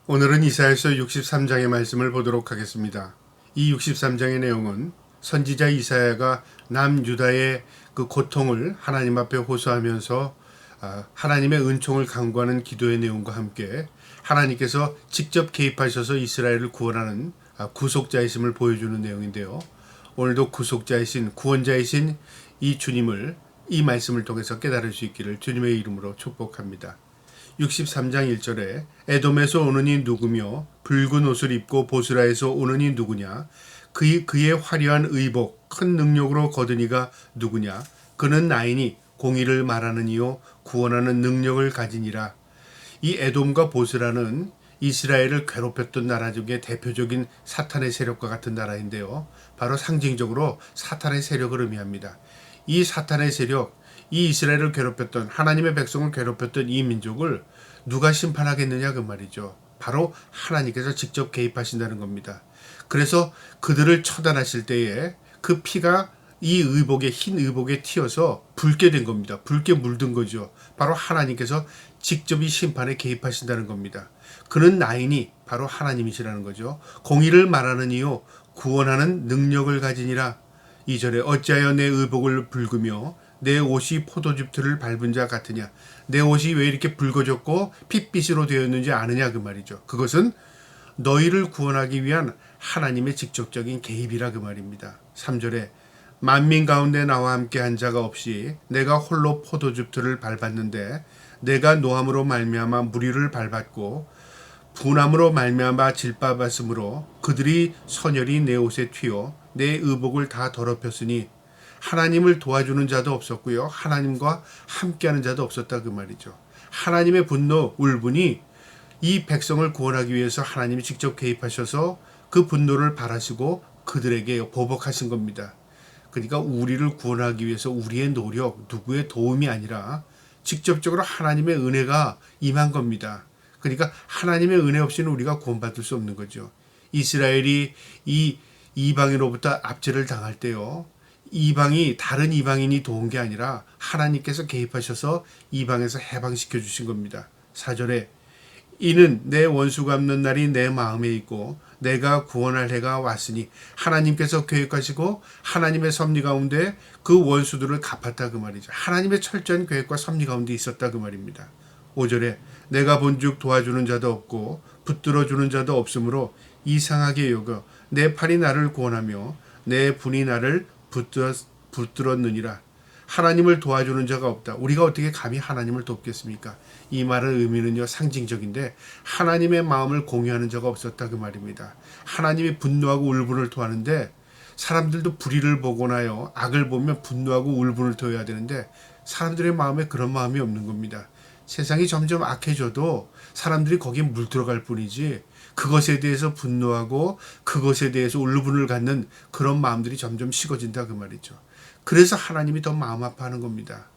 오늘은 이사야서 63장의 말씀을 보도록 하겠습니다. 이 63장의 내용은 선지자 이사야가 남유다의 그 고통을 하나님 앞에 호소하면서 하나님의 은총을 간구하는 기도의 내용과 함께 하나님께서 직접 개입하셔서 이스라엘을 구원하는 구속자이심을 보여주는 내용인데요. 오늘도 구속자이신 구원자이신 이 주님을 이 말씀을 통해서 깨달을 수 있기를 주님의 이름으로 축복합니다. 63장 1절에 에돔에서 오는 이 누구며 붉은 옷을 입고 보스라에서 오는 이 누구냐 그의 화려한 의복 큰 능력으로 거둔 이가 누구냐 그는 나이니 공의를 말하는 이요 구원하는 능력을 가지니라. 이 에돔과 보스라는 이스라엘을 괴롭혔던 나라 중에 대표적인 사탄의 세력과 같은 나라인데요. 바로 상징적으로 사탄의 세력을 의미합니다. 이 사탄의 세력, 이 이스라엘을 괴롭혔던 하나님의 백성을 괴롭혔던 이 민족을 누가 심판하겠느냐 그 말이죠. 바로 하나님께서 직접 개입하신다는 겁니다. 그래서 그들을 처단하실 때에 그 피가 이 의복에 흰 의복에 튀어서 붉게 된 겁니다. 붉게 물든 거죠. 바로 하나님께서 직접 이 심판에 개입하신다는 겁니다. 그는 나이니 바로 하나님이시라는 거죠. 공의를 말하는 이요 구원하는 능력을 가지니라. 2절에 어찌하여 내 의복을 붉으며 내 옷이 포도즙틀을 밟은 자 같으냐. 내 옷이 왜 이렇게 붉어졌고 핏빛으로 되었는지 아느냐 그 말이죠. 그것은 너희를 구원하기 위한 하나님의 직접적인 개입이라 그 말입니다. 3절에 만민 가운데 나와 함께 한 자가 없이 내가 홀로 포도즙틀을 밟았는데 내가 노함으로 말미암아 무리를 밟았고 분함으로 말미암아 질밟았으므로 그들이 선열이 내 옷에 튀어 내 의복을 다 더럽혔으니 하나님을 도와주는 자도 없었고요. 하나님과 함께하는 자도 없었다 그 말이죠. 하나님의 분노, 울분이 이 백성을 구원하기 위해서 하나님이 직접 개입하셔서 그 분노를 발하시고 그들에게 보복하신 겁니다. 그러니까 우리를 구원하기 위해서 우리의 노력, 누구의 도움이 아니라 직접적으로 하나님의 은혜가 임한 겁니다. 그러니까 하나님의 은혜 없이는 우리가 구원받을 수 없는 거죠. 이스라엘이 이 이방인으로부터 압제를 당할 때요. 이방이 다른 이방인이 도운 게 아니라 하나님께서 개입하셔서 이방에서 해방시켜 주신 겁니다. 4절에 이는 내 원수 갚는 날이 내 마음에 있고 내가 구원할 해가 왔으니 하나님께서 계획하시고 하나님의 섭리 가운데 그 원수들을 갚았다 그 말이죠. 하나님의 철저한 계획과 섭리 가운데 있었다 그 말입니다. 5절에 내가 본즉 도와주는 자도 없고 붙들어주는 자도 없으므로 이상하게 여겨 내 팔이 나를 구원하며 내 분이 나를 붙들었느니라. 하나님을 도와주는 자가 없다. 우리가 어떻게 감히 하나님을 돕겠습니까? 이 말의 의미는요 상징적인데 하나님의 마음을 공유하는 자가 없었다 그 말입니다. 하나님이 분노하고 울분을 토하는데 사람들도 불의를 보거나요 악을 보면 분노하고 울분을 토해야 되는데 사람들의 마음에 그런 마음이 없는 겁니다. 세상이 점점 악해져도 사람들이 거기에 물들어갈 뿐이지 그것에 대해서 분노하고 그것에 대해서 울분을 갖는 그런 마음들이 점점 식어진다 그 말이죠. 그래서 하나님이 더 마음 아파하는 겁니다.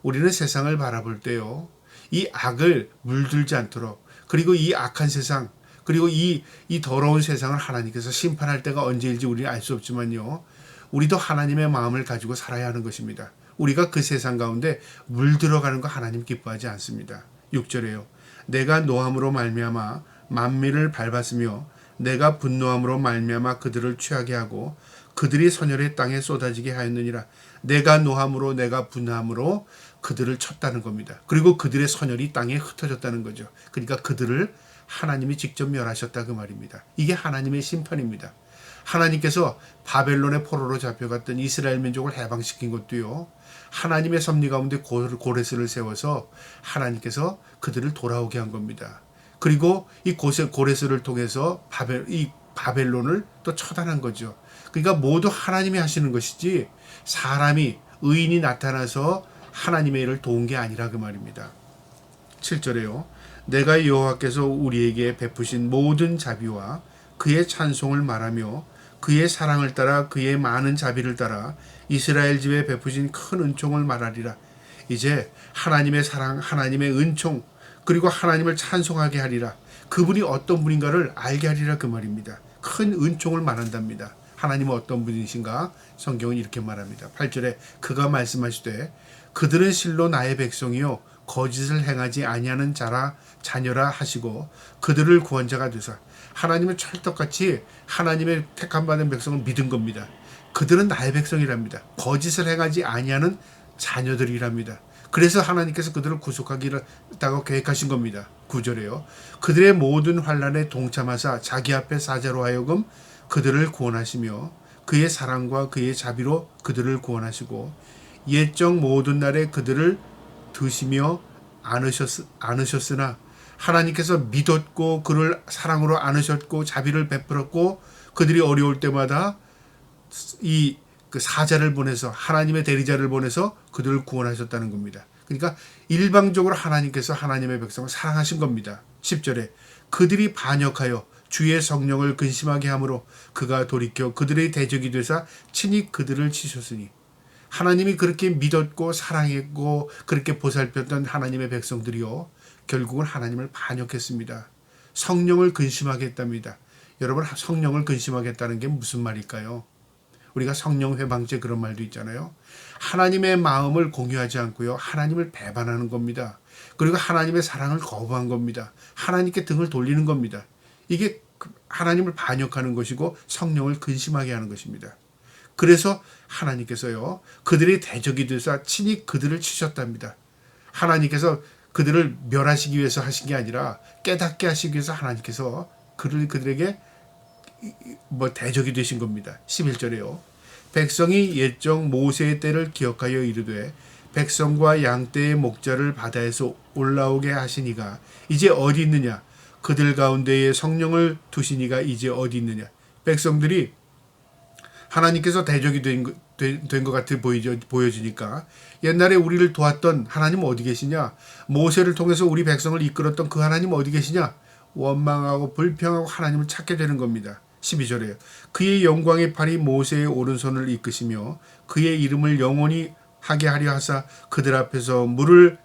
우리는 세상을 바라볼 때요. 이 악을 물들지 않도록 그리고 이 악한 세상 그리고 이 더러운 세상을 하나님께서 심판할 때가 언제일지 우리는 알 수 없지만요. 우리도 하나님의 마음을 가지고 살아야 하는 것입니다. 우리가 그 세상 가운데 물들어가는 거 하나님 기뻐하지 않습니다. 6절에요. 내가 노함으로 말미암아 만민을 밟았으며 내가 분노함으로 말미암아 그들을 취하게 하고 그들이 선열의 땅에 쏟아지게 하였느니라. 내가 노함으로 내가 분함으로 그들을 쳤다는 겁니다. 그리고 그들의 선열이 땅에 흩어졌다는 거죠. 그러니까 그들을 하나님이 직접 멸하셨다 그 말입니다. 이게 하나님의 심판입니다. 하나님께서 바벨론의 포로로 잡혀갔던 이스라엘 민족을 해방시킨 것도요. 하나님의 섭리 가운데 고레스를 세워서 하나님께서 그들을 돌아오게 한 겁니다. 그리고 이 고레스를 통해서 바벨론을 또 처단한 거죠. 그러니까 모두 하나님이 하시는 것이지 사람이 의인이 나타나서 하나님의 일을 도운 게 아니라 그 말입니다. 7절에요. 내가 여호와께서 우리에게 베푸신 모든 자비와 그의 찬송을 말하며 그의 사랑을 따라 그의 많은 자비를 따라 이스라엘 집에 베푸신 큰 은총을 말하리라. 이제 하나님의 사랑, 하나님의 은총 그리고 하나님을 찬송하게 하리라. 그분이 어떤 분인가를 알게 하리라 그 말입니다. 큰 은총을 말한답니다. 하나님은 어떤 분이신가? 성경은 이렇게 말합니다. 8절에 그가 말씀하시되 그들은 실로 나의 백성이요 거짓을 행하지 아니하는 자녀라 하시고 그들을 구원자가 되사. 하나님은 찰떡같이 하나님의 택함 받은 백성을 믿은 겁니다. 그들은 나의 백성이랍니다. 거짓을 행하지 아니하는 자녀들이랍니다. 그래서 하나님께서 그들을 구속하기라고 계획하신 겁니다. 9절에요. 그들의 모든 환난에 동참하사 자기 앞에 사자로 하여금 그들을 구원하시며 그의 사랑과 그의 자비로 그들을 구원하시고 옛적 모든 날에 그들을 드시며 안으셨으나 하나님께서 믿었고 그를 사랑으로 안으셨고 자비를 베풀었고 그들이 어려울 때마다 그 사자를 보내서 하나님의 대리자를 보내서 그들을 구원하셨다는 겁니다. 그러니까 일방적으로 하나님께서 하나님의 백성을 사랑하신 겁니다. 10절에 그들이 반역하여 주의 성령을 근심하게 함으로 그가 돌이켜 그들의 대적이 되사 친히 그들을 치셨으니. 하나님이 그렇게 믿었고 사랑했고 그렇게 보살폈던 하나님의 백성들이요 결국은 하나님을 반역했습니다. 성령을 근심하게 했답니다. 여러분, 성령을 근심하겠다는 게 무슨 말일까요? 우리가 성령 회방죄 그런 말도 있잖아요. 하나님의 마음을 공유하지 않고요. 하나님을 배반하는 겁니다. 그리고 하나님의 사랑을 거부한 겁니다. 하나님께 등을 돌리는 겁니다. 이게 하나님을 반역하는 것이고 성령을 근심하게 하는 것입니다. 그래서 하나님께서요. 그들의 대적이 되사 친히 그들을 치셨답니다. 하나님께서 그들을 멸하시기 위해서 하신 게 아니라 깨닫게 하시기 위해서 하나님께서 그들에게 대적이 되신 겁니다. 11절에요. 백성이 옛적 모세의 때를 기억하여 이르되 백성과 양떼의 목자를 바다에서 올라오게 하시니가 이제 어디 있느냐. 그들 가운데에 성령을 두시니가 이제 어디 있느냐. 백성들이 하나님께서 대적이 된 것 같아 보여지니까 옛날에 우리를 도왔던 하나님 어디 계시냐. 모세를 통해서 우리 백성을 이끌었던 그 하나님 어디 계시냐. 원망하고 불평하고 하나님을 찾게 되는 겁니다. 12절에 그의 영광의 팔이 모세의 오른손을 이끄시며 그의 이름을 영원히 하게 하려 하사 그들 앞에서 물을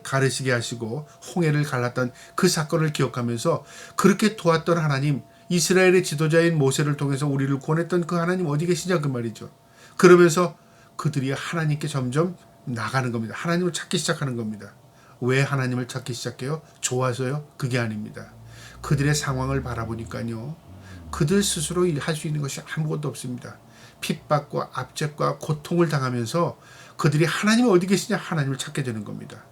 가르시게 하시고 홍해를 갈랐던 그 사건을 기억하면서 그렇게 도왔던 하나님, 이스라엘의 지도자인 모세를 통해서 우리를 구원했던 그 하나님 어디 계시냐 그 말이죠. 그러면서 그들이 하나님께 점점 나가는 겁니다. 하나님을 찾기 시작하는 겁니다. 왜 하나님을 찾기 시작해요? 좋아서요? 그게 아닙니다. 그들의 상황을 바라보니까요. 그들 스스로 할 수 있는 것이 아무것도 없습니다. 핍박과 압제과 고통을 당하면서 그들이 하나님 어디 계시냐 하나님을 찾게 되는 겁니다.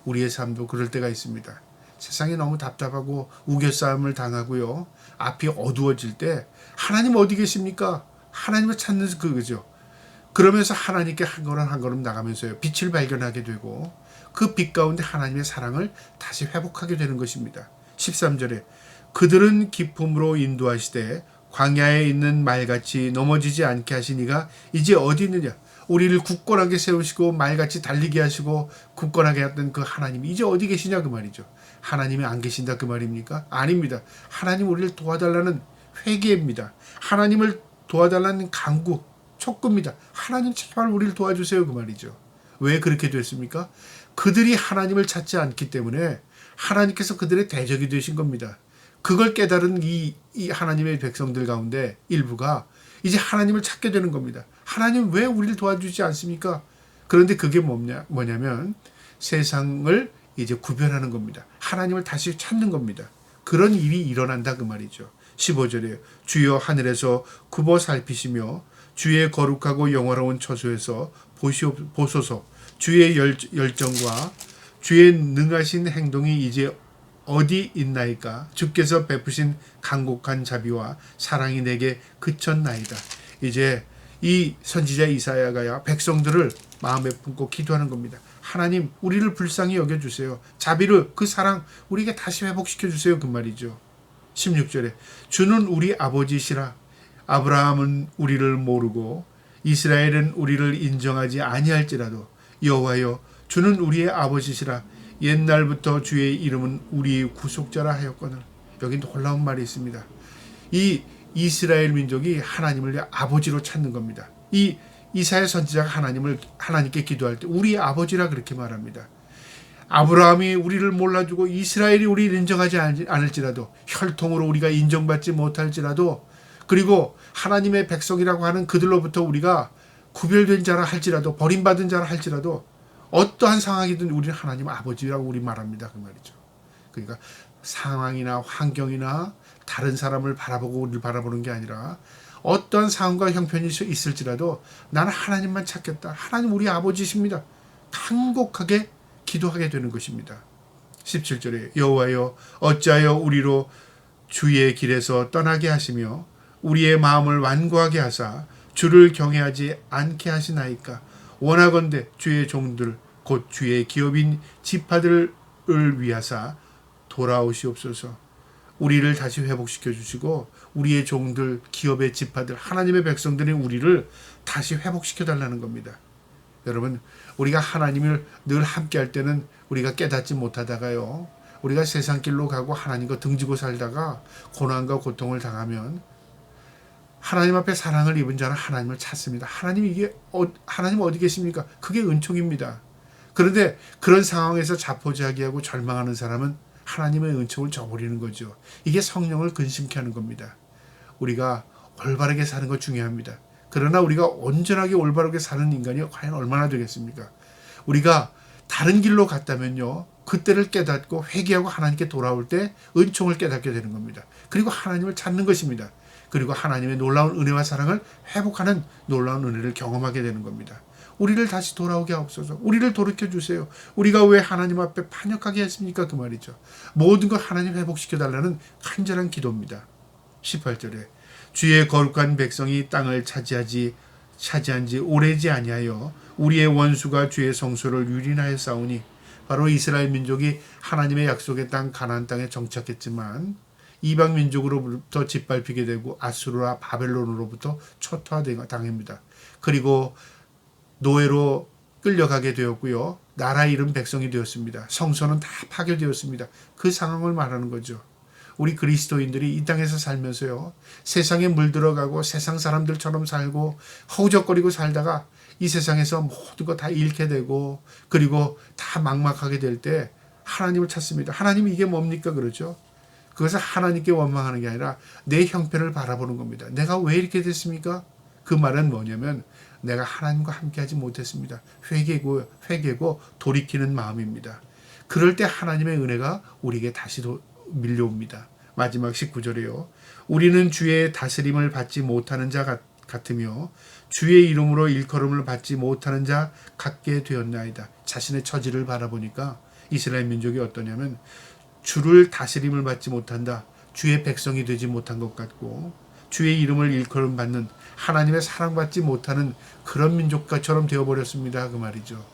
우리의 삶도 그럴 때가 있습니다. 세상이 너무 답답하고 우겨싸움을 당하고요. 앞이 어두워질 때 하나님 어디 계십니까? 하나님을 찾는 그거죠. 그러면서 하나님께 한 걸음 한 걸음 나가면서요. 빛을 발견하게 되고 그 빛 가운데 하나님의 사랑을 다시 회복하게 되는 것입니다. 13절에 그들은 기쁨으로 인도하시되 광야에 있는 말같이 넘어지지 않게 하시니가 이제 어디 있느냐. 우리를 굳건하게 세우시고 말같이 달리게 하시고 굳건하게 했던 그 하나님이 이제 어디 계시냐 그 말이죠. 하나님이 안 계신다 그 말입니까? 아닙니다. 하나님 우리를 도와달라는 회개입니다. 하나님을 도와달라는 간구, 촉구입니다. 하나님 제발 우리를 도와주세요 그 말이죠. 왜 그렇게 됐습니까? 그들이 하나님을 찾지 않기 때문에 하나님께서 그들의 대적이 되신 겁니다. 그걸 깨달은 이 하나님의 백성들 가운데 일부가 이제 하나님을 찾게 되는 겁니다. 하나님 왜 우리를 도와주지 않습니까? 그런데 그게 뭐냐면 세상을 이제 구별하는 겁니다. 하나님을 다시 찾는 겁니다. 그런 일이 일어난다 그 말이죠. 15절에 주여 하늘에서 굽어 살피시며 주의 거룩하고 영화로운 처소에서 보소서. 주의 열정과 주의 능하신 행동이 이제 어디 있나이까. 주께서 베푸신 간곡한 자비와 사랑이 내게 그쳤나이다. 이제 이 선지자 이사야가 백성들을 마음에 품고 기도하는 겁니다. 하나님 우리를 불쌍히 여겨주세요. 자비를 그 사랑 우리에게 다시 회복시켜주세요 그 말이죠. 16절에 주는 우리 아버지시라. 아브라함은 우리를 모르고 이스라엘은 우리를 인정하지 아니할지라도 여호와여 주는 우리의 아버지시라. 옛날부터 주의 이름은 우리의 구속자라 하였거늘. 여기 놀라운 말이 있습니다. 이 이스라엘 민족이 하나님을 아버지로 찾는 겁니다. 이 이사야 선지자가 하나님께 기도할 때 우리의 아버지라 그렇게 말합니다. 아브라함이 우리를 몰라주고 이스라엘이 우리를 인정하지 않을지라도 혈통으로 우리가 인정받지 못할지라도 그리고 하나님의 백성이라고 하는 그들로부터 우리가 구별된 자라 할지라도 버림받은 자라 할지라도 어떠한 상황이든 우리는 하나님 아버지라고 우리 말합니다. 그 말이죠. 그러니까 상황이나 환경이나 다른 사람을 바라보고 우리를 바라보는 게 아니라 어떠한 상황과 형편이 있을지라도 나는 하나님만 찾겠다. 하나님 우리 아버지십니다. 간곡하게 기도하게 되는 것입니다. 17절에 여호와여 어찌하여 우리로 주의 길에서 떠나게 하시며 우리의 마음을 완고하게 하사 주를 경외하지 않게 하시나이까. 원하건대 주의 종들 곧 주의 기업인 지파들을 위하사 돌아오시옵소서. 우리를 다시 회복시켜 주시고 우리의 종들, 기업의 지파들, 하나님의 백성들인 우리를 다시 회복시켜 달라는 겁니다. 여러분, 우리가 하나님을 늘 함께 할 때는 우리가 깨닫지 못하다가요, 우리가 세상 길로 가고 하나님과 등지고 살다가 고난과 고통을 당하면 하나님 앞에 사랑을 입은 자는 하나님을 찾습니다. 하나님 어디 계십니까? 그게 은총입니다. 그런데 그런 상황에서 자포자기하고 절망하는 사람은 하나님의 은총을 저버리는 거죠. 이게 성령을 근심케 하는 겁니다. 우리가 올바르게 사는 거 중요합니다. 그러나 우리가 온전하게 올바르게 사는 인간이 과연 얼마나 되겠습니까? 우리가 다른 길로 갔다면요, 그때를 깨닫고 회개하고 하나님께 돌아올 때 은총을 깨닫게 되는 겁니다. 그리고 하나님을 찾는 것입니다. 그리고 하나님의 놀라운 은혜와 사랑을 회복하는 놀라운 은혜를 경험하게 되는 겁니다. 우리를 다시 돌아오게 하옵소서. 우리를 돌이켜주세요. 우리가 왜 하나님 앞에 반역하게 했습니까? 그 말이죠. 모든 걸 하나님 회복시켜달라는 간절한 기도입니다. 18절에 주의 거룩한 백성이 땅을 차지한 지 오래지 아니하여 우리의 원수가 주의 성소를 유린하여 싸우니. 바로 이스라엘 민족이 하나님의 약속의 땅 가나안 땅에 정착했지만 이방 민족으로부터 짓밟히게 되고 아수르와 바벨론으로부터 초토화당합니다. 그리고 노예로 끌려가게 되었고요. 나라 잃은 백성이 되었습니다. 성소는 다 파괴되었습니다. 그 상황을 말하는 거죠. 우리 그리스도인들이 이 땅에서 살면서요, 세상에 물들어가고 세상 사람들처럼 살고 허우적거리고 살다가 이 세상에서 모든 거 다 잃게 되고 그리고 다 막막하게 될 때 하나님을 찾습니다. 하나님이 이게 뭡니까? 그러죠. 그것을 하나님께 원망하는 게 아니라 내 형편을 바라보는 겁니다. 내가 왜 이렇게 됐습니까? 그 말은 뭐냐면 내가 하나님과 함께하지 못했습니다. 회개고 돌이키는 마음입니다. 그럴 때 하나님의 은혜가 우리에게 다시 밀려옵니다. 마지막 19절이요. 우리는 주의 다스림을 받지 못하는 자 같으며 주의 이름으로 일컬음을 받지 못하는 자 같게 되었나이다. 자신의 처지를 바라보니까 이스라엘 민족이 어떠냐면 주를 다스림을 받지 못한다. 주의 백성이 되지 못한 것 같고 주의 이름을 일컬음 받는 하나님의 사랑받지 못하는 그런 민족처럼 되어버렸습니다. 그 말이죠.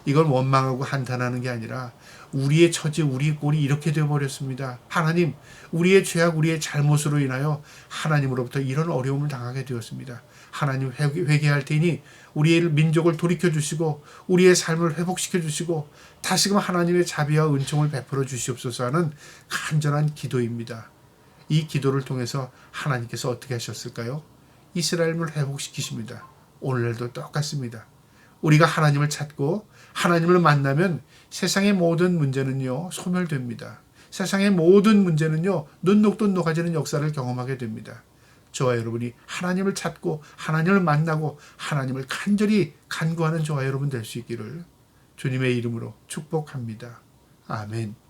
이걸 원망하고 한탄하는 게 아니라 우리의 처지, 우리의 꼴이 이렇게 되어버렸습니다. 하나님, 우리의 죄악, 우리의 잘못으로 인하여 하나님으로부터 이런 어려움을 당하게 되었습니다. 하나님 회개할 테니 우리의 민족을 돌이켜주시고 우리의 삶을 회복시켜주시고 다시금 하나님의 자비와 은총을 베풀어 주시옵소서 하는 간절한 기도입니다. 이 기도를 통해서 하나님께서 어떻게 하셨을까요? 이스라엘을 회복시키십니다. 오늘날도 똑같습니다. 우리가 하나님을 찾고 하나님을 만나면 세상의 모든 문제는요, 소멸됩니다. 세상의 모든 문제는요, 눈 녹듯 녹아지는 역사를 경험하게 됩니다. 저와 여러분이 하나님을 찾고 하나님을 만나고 하나님을 간절히 간구하는 저와 여러분 될 수 있기를 주님의 이름으로 축복합니다. 아멘.